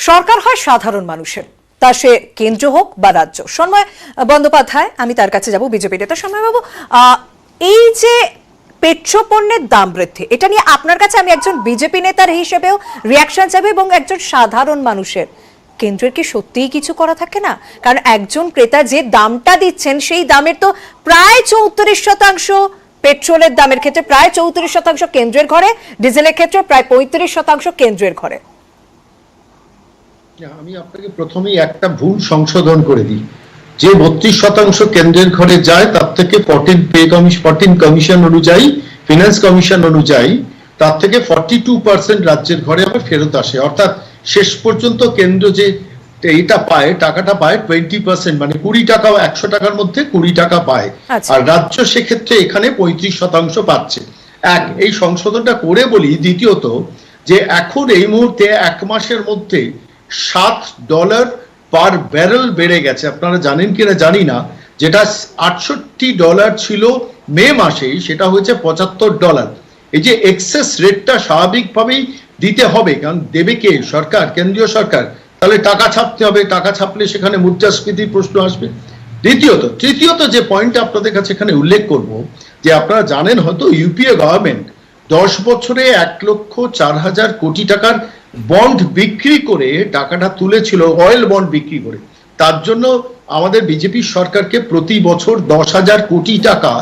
সরকার হয় সাধারণ মানুষের, তা সে কেন্দ্র হোক বা রাজ্য। সন্ময় বন্দ্যোপাধ্যায়, আমি তার কাছে যাব, বিজেপি নেতা। সন্ময় বাবু, এই যে পেট্রোপণ্যের দাম বৃদ্ধি, এটা নিয়ে আপনার কাছে আমি একজন বিজেপি নেতার হিসেবেও রিয়াকশন চাইবো এবং একজন সাধারণ মানুষের, কেন্দ্রের কি সত্যিই কিছু করা থাকে না? কারণ একজন ক্রেতা যে দামটা দিচ্ছেন সেই দামের তো প্রায় 34% পেট্রোলের দামের ক্ষেত্রে, প্রায় 34% কেন্দ্রের ঘরে, ডিজেলের ক্ষেত্রে প্রায় 35% কেন্দ্রের ঘরে। আমি আপনাকে প্রথমেই একটা ভুল সংশোধন করে দিই, যে 32% কেন্দ্রের ঘরে যায় তার থেকে 14 কমিশন অনুযায়ী, ফিনান্স কমিশন অনুযায়ী তার থেকে 42% রাজ্যের ঘরে আবার ফেরত আসে। অর্থাৎ শেষ পর্যন্ত কেন্দ্র যে এটা পায়, টাকাটা পায় 20%, মানে 20 টাকা, 100 টাকার মধ্যে 20 টাকা পায়। আর রাজ্য সেক্ষেত্রে এখানে 35% পাচ্ছে। এই সংশোধনটা করে বলি। দ্বিতীয়ত, যে এখন এই মুহূর্তে 1 মাসের মধ্যে $7 পার ব্যারেল বেড়ে গেছে। আপনারা জানেন কিনা জানি না, যেটা $68 ছিল মে মাসেই, সেটা হয়েছে $75। এই যে এক্সেস রেটটা স্বাভাবিকভাবেই দিতে হবে, কারণ দেবে কে? সরকার, কেন্দ্রীয় সরকার। তাহলে টাকা ছাপতে হবে, টাকা ছাপলে সেখানে মুদ্রাস্ফীতির প্রশ্ন আসবে। তৃতীয়ত যে পয়েন্ট আপনাদের কাছে এখানে উল্লেখ করব, যে আপনারা জানেন হয়তো ইউপিএ গভর্নমেন্ট 10 বছরে 1,04,000 কোটি টাকার বন্ড বিক্রি করে টাকাটা তুলেছিল, অয়েল বন্ড বিক্রি করে। তার জন্য আমাদের বিজেপি সরকারকে প্রতি বছর 10,000 কোটি টাকা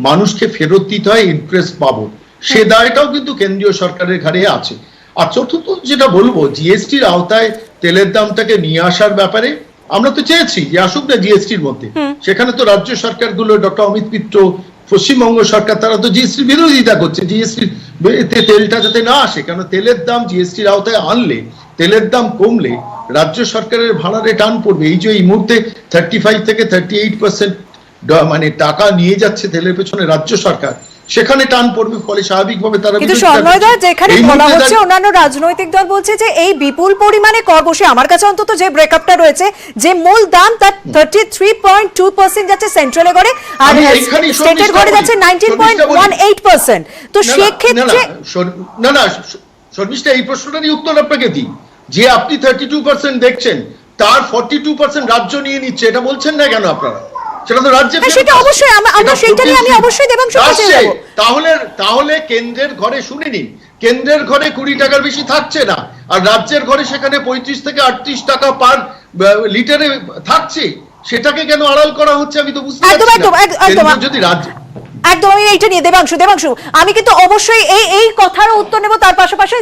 মানুষকে ফেরত দিতে হয়, ইন্টারেস্ট পাবো। সে দায়টাও কিন্তু কেন্দ্রীয় সরকারের ঘাড়ে আছে। আর চতুর্থ যেটা বলবো, জিএসটির আওতায় তেলের দামটাকে নিয়ে আসার ব্যাপারে আমরা তো চেয়েছি যে আসুক না জিএসটির মধ্যে। সেখানে তো রাজ্য সরকারগুলো, ডক্টর অমিত মিত্র, পশ্চিমবঙ্গ সরকার, তারা তো জিএসটির বিরোধিতা করছে, জিএসটির তেলটা যাতে না আসে। কারণ তেলের দাম জিএসটির আওতায় আনলে, তেলের দাম কমলে রাজ্য সরকারের ভাড়ারে টান পড়বে। এই যে এই মুহূর্তে 35 থেকে 38% মানে টাকা নিয়ে যাচ্ছে তেলের পেছনে রাজ্য সরকার, সেখানে টান পড়বে। ফলে স্বাভাবিকভাবে তারা, কিন্তু সন্ময়দা, যেখানে বলা হচ্ছে অন্যান্য রাজনৈতিক দল বলছে যে এই বিপুল পরিমাণে কর বসে, আমার কাছে অন্তত যে ব্রেকআপটা রয়েছে, যে মূল দাম তার 33.2% যাচ্ছে সেন্ট্রালে ঘরে, আর স্টেটের ঘরে যাচ্ছে 19.18%। তো সেক্ষেত্রে না শর্মিষ্ঠা, এই প্রশ্নটা নিয়ে উত্তর আপনাকে দিই, যে আপনি 32% দেখছেন, তার 42% রাজ্য নিয়ে নিচ্ছে, এটা বলছেন না কেন আপনারা? সেটা তো রাজ্যে, সেটা অবশ্যই আমরা সেটা নিয়ে আমি অবশ্যই দেবাংশুর কাছে যাব। তাহলে কেন্দ্রের ঘরে শুনে নিন, কেন্দ্রের ঘরে 20 টাকার বেশি থাকছে না, আর রাজ্যের ঘরে সেখানে 35 থেকে 38 টাকা পার লিটারে থাকছে। সেটাকে কেন আড়াল করা হচ্ছে আমি তো বুঝতে পারছি না। যদি রাজ্য একদম, আমি এইটা নিয়ে দেবাংশু আমি কিন্তু অবশ্যই এই কথারও উত্তর নেব। তার পাশাপাশি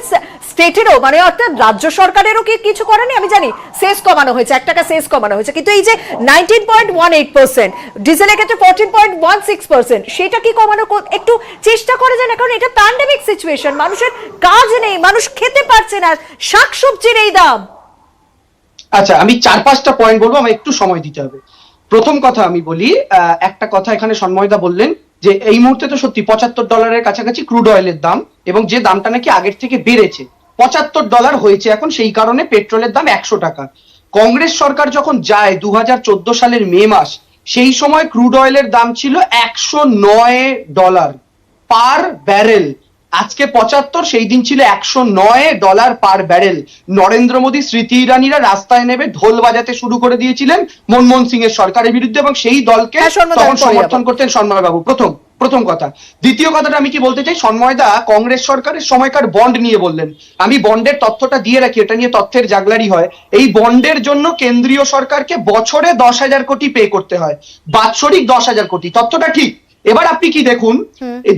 স্টেটেরও, মানে অর্থাৎ রাজ্য সরকারেরও কি কিছু করেনি? আমি জানি সেস কমানো হয়েছে, 1 টাকা সেস কমানো হয়েছে, কিন্তু এই যে 19.18%, ডিজেলের ক্ষেত্রে 14.16%, সেটা কি কমানো একটু চেষ্টা করে যায় না? কারণ এটা প্যান্ডেমিক সিচুয়েশন, মানুষের কাজ নেই, মানুষ খেতে পারছে না, শাকসবজির এই দাম। আচ্ছা, আমি 4-5টা পয়েন্ট বলবো, আমার একটু সময় দিতে হবে। প্রথম কথা আমি বলি, একটা কথা এখানে সন্ময়দা বললেন যে এই মুহূর্তে তো সত্যি $75 কাছাকাছি ক্রুড অয়েলের দাম, এবং যে দামটা নাকি আগের থেকে বেড়েছে, $75 হয়েছে এখন, সেই কারণে পেট্রোলের দাম 100 টাকা। কংগ্রেস সরকার যখন যায় 2014 সালের মে মাস, সেই সময় ক্রুড অয়েলের দাম ছিল $109 পার ব্যারেল। আজকে 75, সেই দিন ছিল $109 পার ব্যারেল। নরেন্দ্র মোদী, স্মৃতি ইরানিরা রাস্তায় নেমে ঢোল বাজাতে শুরু করে দিয়েছিলেন মনমোহন সিং এর সরকারের বিরুদ্ধে, এবং সেই দলকে তখন সমর্থন করতেন সন্ময় বাবু। প্রথম কথা। দ্বিতীয় কথাটা আমি কি বলতে চাই, সন্ময়দা কংগ্রেস সরকারের সময়কার বন্ড নিয়ে বললেন। আমি বন্ডের তথ্যটা দিয়ে রাখি, এটা নিয়ে তথ্যের জাগলারি হয়। এই বন্ডের জন্য কেন্দ্রীয় সরকারকে বছরে 10,000 কোটি পে করতে হয়, বাৎসরিক 10,000 কোটি। তথ্যটা ঠিক। এবার আপনি কি দেখুন,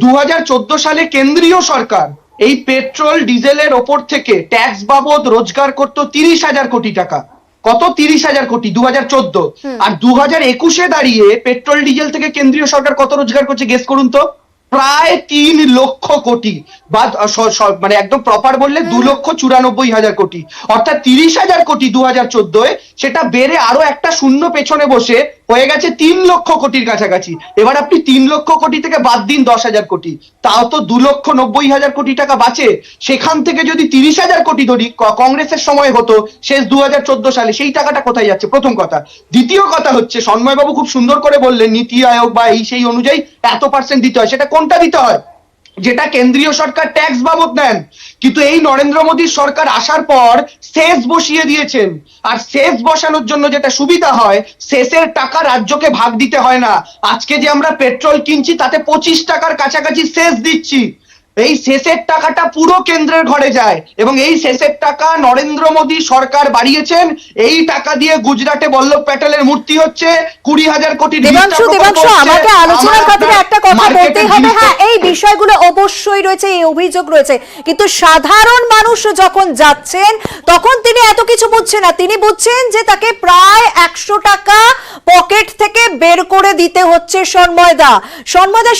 2014 সালে কেন্দ্রীয় সরকার এই পেট্রোল ডিজেলের ওপর থেকে ট্যাক্স বাবদ রোজগার করতো 30,000 কোটি টাকা। কত? 30,000 কোটি 2014। আর 2021-এ দাঁড়িয়ে পেট্রোল ডিজেল থেকে কেন্দ্রীয় সরকার কত রোজগার করছে গেস করুন তো? প্রায় 3 লক্ষ কোটি, বা মানে একদম প্রপার বললে 2,94,000 কোটি। অর্থাৎ 30,000 কোটি 2014-এ, সেটা বেড়ে আরো একটা শূন্য পেছনে বসে হয়ে গেছে 3 লক্ষ কোটির কাছাকাছি। এবার আপনি 3 লক্ষ কোটি থেকে বাদ দিন 10,000 কোটি, তাও তো 2,90,000 কোটি টাকা বাঁচে। সেখান থেকে যদি 30,000 কোটি ধরি কংগ্রেসের সময় হতো শেষ 2014 সালে, সেই টাকাটা কোথায় যাচ্ছে? প্রথম কথা। দ্বিতীয় কথা হচ্ছে, সন্ময়বাবু খুব সুন্দর করে বললেন নীতি আয়োগ বা এই সেই অনুযায়ী এত % দিতে হয়। সেটা কোনটা দিতে হয়? যেটা কেন্দ্রীয় সরকার ট্যাক্স বাবদ নেন, কিন্তু এই নরেন্দ্র মোদীর সরকার আসার পর সেস বসিয়ে দিয়েছেন। আর সেস বসানোর জন্য যেটা সুবিধা হয়, সেসের টাকা রাজ্যকে ভাগ দিতে হয় না। আজকে যে আমরা পেট্রোল কিনছি তাতে 25 টাকার কাছাকাছি সেস দিচ্ছি। এই সেসের টাকাটা পুরো কেন্দ্রের ঘরে যায় এবং এই সেসের টাকা নরেন্দ্র মোদী সরকার বাড়িয়েছেন। এই টাকা দিয়ে গুজরাটে বল্লভ প্যাটেলের মূর্তি হচ্ছে, 20,000 কোটি। দেবাংশু, আমাকে আলোচনার খাতিরে একটা কথা বলতেই হবে। হ্যাঁ, এই বিষয়গুলো অবশ্যই রয়েছে, এই অভিযোগ রয়েছে, কিন্তু সাধারণ মানুষ যখন যাচ্ছেন তখন তিনি এত কিছু বুঝছেন না। তিনি বুঝছেন যে তাকে প্রায় 100 টাকা পকেট থেকে বের করে দিতে হচ্ছে সন্ময়দা।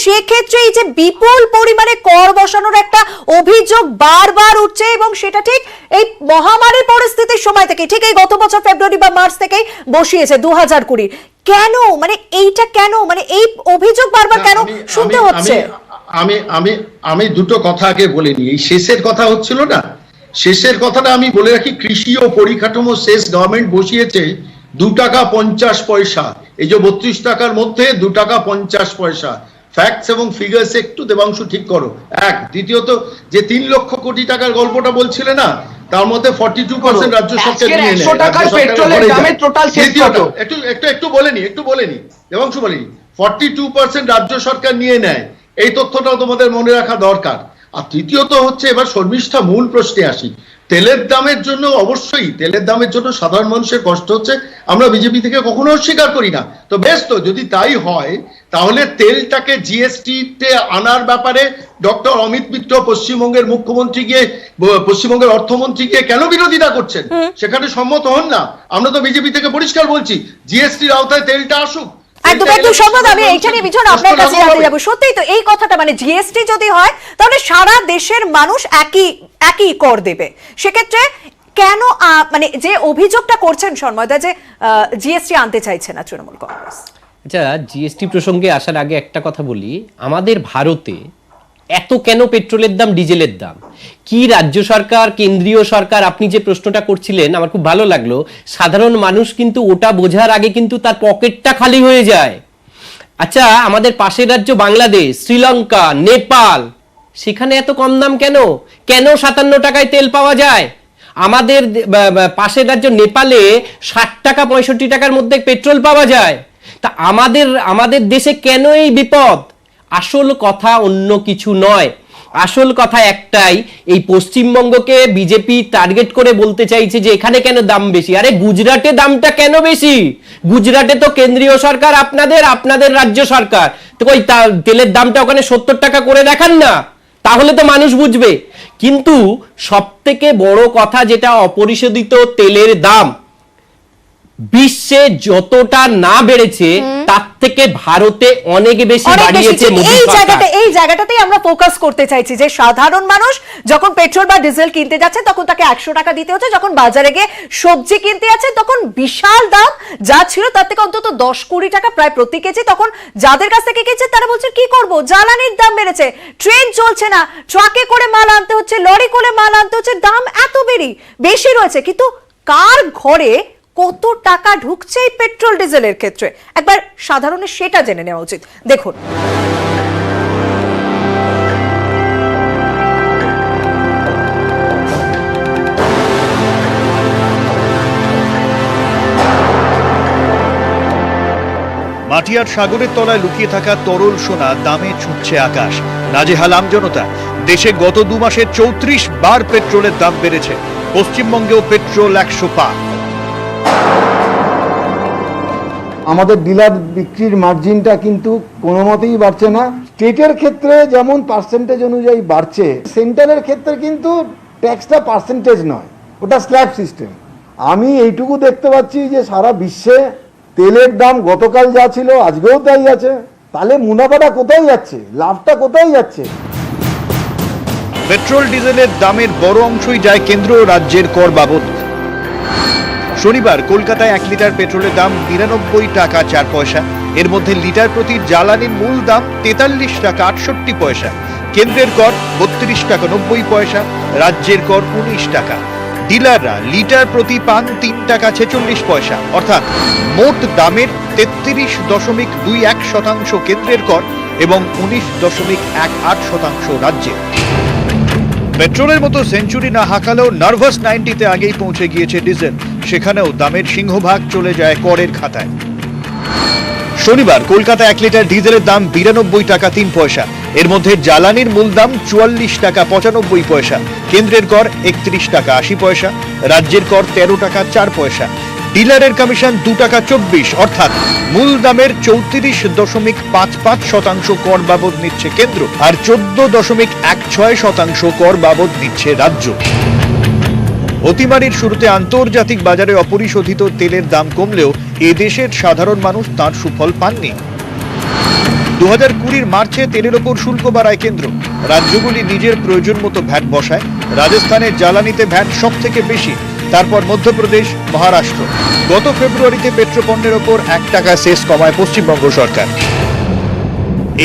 সেক্ষেত্রে এই যে বিপুল পরিমাণে কর বসানোর একটা অভিযোগ বারবার উঠছে এবং সেটা ঠিক এই মহামারীর পরিস্থিতির সময় থেকে, ঠিক এই গত বছর ফেব্রুয়ারি বা মার্চ থেকেই বসিয়েছে 2020। কেন, মানে এইটা কেন, মানে এই অভিযোগ বারবার কেন শুনতে হচ্ছে? আমি দুটো কথা আগে বলে নিই। এই শেষের কথা হচ্ছিল না, শেষের কথাটা আমি বলে রাখি। কৃষি ও পরিকাঠামো শেষ গভর্নমেন্ট বসিয়েছে 2 টাকা 50 পয়সা। এই যে 32 টাকার মধ্যে 2 টাকা 50 পয়সা। ফ্যাক্টস এবং ফিগার্স একটু দেবাংশু ঠিক করো। এক, দ্বিতীয়ত যে 3 লক্ষ কোটি টাকার গল্পটা বলছিলে না, তার মধ্যে 42% রাজ্য সরকার নিয়ে নেয়। একটু বলে নি দেবাংশু, বলিনি 42% রাজ্য সরকার নিয়ে নেয়। এই তথ্যটাও তোমাদের মনে রাখা দরকার। আর তৃতীয়ত হচ্ছে, এবার শর্মিষ্ঠা মূল প্রশ্নে আসি। তেলের দামের জন্য, অবশ্যই তেলের দামের জন্য সাধারণ মানুষের কষ্ট হচ্ছে, আমরা বিজেপি থেকে কখনো অস্বীকার করি না। তো বেশ, তো যদি তাই হয় তাহলে তেলটাকে জিএসটি তে আনার ব্যাপারে ডক্টর অমিত মিত্র পশ্চিমবঙ্গের মুখ্যমন্ত্রী গিয়ে, পশ্চিমবঙ্গের অর্থমন্ত্রী গিয়ে কেন বিরোধিতা করছেন? সেখানে সম্মত হন না। আমরা তো বিজেপি থেকে পরিষ্কার বলছি, জিএসটির আওতায় তেলটা আসুক। একদম সম্মত। আমি এইটা নিয়ে বিজন আপনার কাছে জানতে যাবো। সত্যিই তো এই কথাটা, মানে জিএসটি যদি হয় তাহলে সারা দেশের মানুষ একই কর দেবে। সেক্ষেত্রে কেন, মানে যে অভিযোগটা করছেন সন্ময়দা যে জিএসটি আনতে চাইছে না তৃণমূল কংগ্রেস। আচ্ছা, জিএসটি প্রসঙ্গে আসার আগে একটা কথা বলি। আমাদের ভারতে এত কেন পেট্রোলের দাম, ডিজেলের দাম? কি রাজ্য সরকার, কেন্দ্রীয় সরকার, আপনি যে প্রশ্নটা করছিলেন আমার খুব ভালো লাগলো। সাধারণ মানুষ কিন্তু ওটা বোঝার আগে কিন্তু তার পকেটটা খালি হয়ে যায়। আচ্ছা, আমাদের পাশের রাজ্য বাংলাদেশ, শ্রীলঙ্কা, নেপাল, সেখানে এত কম দাম কেন? কেন 57 টাকায় তেল পাওয়া যায়? আমাদের পাশের রাজ্য নেপালে 60 টাকা 65 টাকার মধ্যে পেট্রোল পাওয়া যায়। তা আমাদের দেশে কেন এই বিপদ? আসল কথা অন্য কিছু নয়, আসল কথা একটাই, এই পশ্চিমবঙ্গকে বিজেপি টার্গেট করে বলতে চাইছে যে এখানে কেন দাম বেশি। আরে গুজরাটে দামটা কেন বেশি? গুজরাটে তো কেন্দ্রীয় সরকার আপনাদের রাজ্য সরকার, তো ওই তেলের দামটা ওখানে 70 টাকা করে দেখান না, তাহলে তো মানুষ বুঝবে। কিন্তু সব থেকে বড় কথা যেটা অপরিশোধিত তেলের দাম বিশ্বে যতটা না বেড়েছে তার থেকে ভারতে অনেক বেশি বাড়িয়েছে। এই জায়গাটাতেই আমরা ফোকাস করতে চাইছি যে সাধারণ মানুষ যখন পেট্রোল বা ডিজেল কিনতে যাচ্ছে তখন তাকে 100 টাকা দিতে হচ্ছে, যখন বাজারে গিয়ে সবজি কিনতে যাচ্ছে তখন বিশাল দাম, যা ছিল তার থেকে অন্তত 10-20 টাকা প্রায় প্রতি কেজি। তখন যাদের কাছ থেকে কিনছে তারা বলছে কি করব, জ্বালানির দাম বেড়েছে, ট্রেন চলছে না, ট্রাকে করে মাল আনতে হচ্ছে, লরি করে মাল আনতে হচ্ছে, দাম এত বেশি রয়েছে। কিন্তু কার ঘরে কত টাকা ঢুকছে এই পেট্রোল ডিজেলের ক্ষেত্রে একবার সাধারণের সেটা জেনে নেওয়া উচিত। দেখুন, মাটিয়ার সাগরের তলায় লুকিয়ে থাকা তরল সোনা দামে ছুটছে আকাশ। নাজেহাল আমজনতা। দেশে গত 2 মাসে 34 বার পেট্রোলের দাম বেড়েছে। পশ্চিমবঙ্গেও পেট্রোল 100 পার। আমাদের ডিলার বিক্রির মার্জিনটা কিন্তু কোনো মতেই বাড়ছে না। স্টেটের ক্ষেত্রে যেমন পার্সেন্টেজ অনুযায়ী বাড়ছে, সেন্টারের ক্ষেত্রে কিন্তু ট্যাক্সটা পার্সেন্টেজ নয়, ওটা স্ল্যাব সিস্টেম। আমি এইটুকু দেখতে পাচ্ছি যে সারা বিশ্বে তেলের দাম গতকাল যা ছিল আজকেও তাই আছে। তাহলে মুনাফাটা কোথায় যাচ্ছে, লাভটা কোথায় যাচ্ছে? পেট্রোল ডিজেলের দামের বড় অংশই যায় কেন্দ্র ও রাজ্যের কর বাবদ। শনিবার কলকাতায় 1 লিটার পেট্রোলের দাম 99 টাকা 4 পয়সা। এর মধ্যে লিটার প্রতি জ্বালানির মূল দাম 43 টাকা 68 পয়সা। কেন্দ্রের কর 32 টাকা 90 পয়সা, রাজ্যের কর 19 টাকা। ডিলাররা লিটার প্রতি পান 3 টাকা 46 পয়সা। অর্থাৎ মোট দামের 33.21% কেন্দ্রের কর এবং 19.18% রাজ্যে। পেট্রোলের মতো সেঞ্চুরি না হাঁকালেও নার্ভাস 90-তে আগেই পৌঁছে গিয়েছে ডিজেল, সেখানেও দামের সিংহভাগ চলে যায় করের খাতায়। শনিবার কলকাতায় 1 লিটার ডিজেলের দাম 92 টাকা 3 পয়সা। এর মধ্যে জ্বালানির মূল দাম 44 টাকা 95 পয়সা, কেন্দ্রের কর 31 টাকা 80 পয়সা, রাজ্যের কর 13 টাকা 4 পয়সা, ডিলারের কমিশন 2 টাকা 24, অর্থাৎ মূল দামের 34.55% কর বাবদ নিচ্ছে কেন্দ্র আর 14.16% কর বাবদ নিচ্ছে রাজ্য। অতিমারির শুরুতে আন্তর্জাতিক বাজারে অপরিশোধিত তেলের দাম কমলেও এদেশের সাধারণ মানুষ তার সুফল পাননি। 2020 মার্চে তেলের ওপর শুল্ক বাড়ায় কেন্দ্র, রাজ্যগুলি নিজের প্রয়োজন মতো ভ্যাট বসায়। রাজস্থানের জ্বালানিতে ভ্যাট সব থেকে বেশি, তারপর মধ্যপ্রদেশ, মহারাষ্ট্র। গত ফেব্রুয়ারিতে পেট্রোপণ্যের ওপর 1 টাকা সেস কমায় পশ্চিমবঙ্গ সরকার।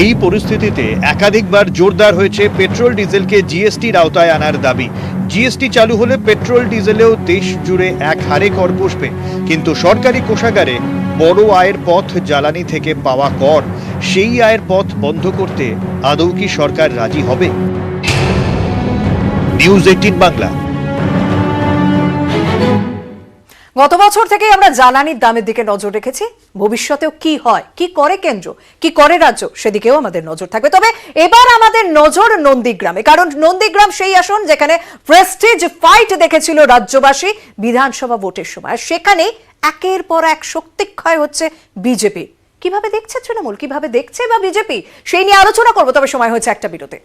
এই পরিস্থিতিতে একাধিকবার জোরদার হয়েছে পেট্রোল ডিজেলকে জিএসটির আওতায় আনার দাবি। জিএসটি চালু হলে পেট্রোল ডিজেলেও দেশ জুড়ে এক হারে কর বসবে, কিন্তু সরকারি কোষাগারে বড় আয়ের পথ জ্বালানি থেকে পাওয়া কর, সেই আয়ের পথ বন্ধ করতে আদৌ কি সরকার রাজি হবে? নিউজ 18 বাংলা। গত বছর থেকে আমরা জ্বালানির দামের দিকে নজর রেখেছি। ভবিষ্যতেও কি হয়, কি করে কেন্দ্র, কি করে রাজ্য, সেদিকেও আমাদের নজর থাকবে। তবে এবার আমাদের নজর নন্দীগ্রামে, কারণ নন্দীগ্রাম সেই আসন যেখানে প্রেস্টিজ ফাইট দেখেছিল রাজ্যবাসী বিধানসভা ভোটের সময়। সেখানে একের পর এক শক্তিক্ষয় হচ্ছে বিজেপি। কিভাবে দেখছে তৃণমূল, কিভাবে দেখছে বা বিজেপি, সেই নিয়ে আলোচনা করবো। তবে সময় হচ্ছে একটা বিরতির।